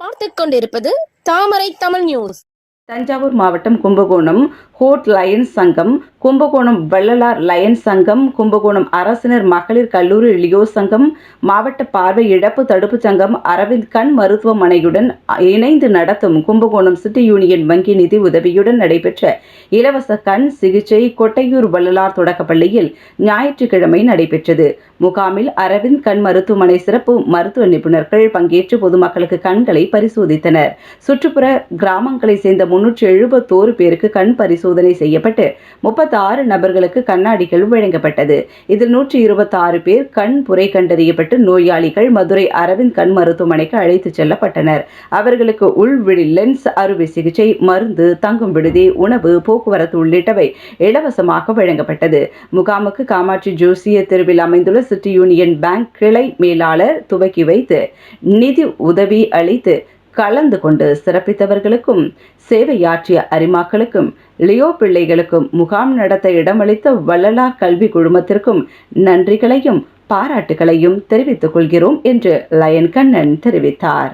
பார்த்துக் கொண்டிருப்பது தாமரை தமிழ் நியூஸ். தஞ்சாவூர் மாவட்டம் கும்பகோணம் ஹோட் லயன்ஸ் சங்கம், கும்பகோணம் வள்ளலார் லயன்ஸ் சங்கம், கும்பகோணம் அரசினர் மகளிர் கல்லூரி இளையோர் சங்கம், மாவட்ட பார்வை இழப்பு தடுப்பு சங்கம், அரவிந்த் கண் மருத்துவமனையுடன் இணைந்து நடத்தும் கும்பகோணம் சிட்டி யூனியன் வங்கி நிதி உதவியுடன் நடைபெற்ற இலவச கண் சிகிச்சை கொட்டையூர் வள்ளலார் தொடக்கப்பள்ளியில் ஞாயிற்றுக்கிழமை நடைபெற்றது. முகாமில் அரவிந்த் கண் மருத்துவமனை சிறப்பு மருத்துவ நிபுணர்கள் பங்கேற்று பொதுமக்களுக்கு கண்களை பரிசோதித்தனர். சுற்றுப்புற கிராமங்களை சேர்ந்த 371 பேருக்கு கண் பரிசோதனை செய்யப்பட்டு 36 நபர்களுக்கு கண்ணாடிகள் வழங்கப்பட்டது. இதில் 126 பேர் கண் புரை கண்டறியப்பட்டு நோயாளிகள் மதுரை அரவிந்த் கண் மருத்துவமனைக்கு அழைத்துச் செல்லப்பட்டனர். அவர்களுக்கு உள்விழி லென்ஸ் அறுவை சிகிச்சை, மருந்து, தங்கும் விடுதி, உணவு, போக்குவரத்து உள்ளிட்டவை இலவசமாக வழங்கப்பட்டது. முகாமுக்கு காமாட்சி ஜோசிய தெருவில் அமைந்துள்ள சிட்டி யூனியன் பேங்க் கிளை மேலாளர் துவக்கி வைத்து நிதி உதவி அளித்து கலந்து கொண்டு சிறப்பித்தவர்களுக்கும் சேவையாற்றிய அரிமாக்களுக்கும் லியோ பிள்ளைகளுக்கும் முகாம் நடத்த இடமளித்த வள்ளலார் கல்வி குழுமத்திற்கும் நன்றிகளையும் பாராட்டுகளையும் தெரிவித்துக் கொள்கிறோம் என்று லயன் கண்ணன் தெரிவித்தார்.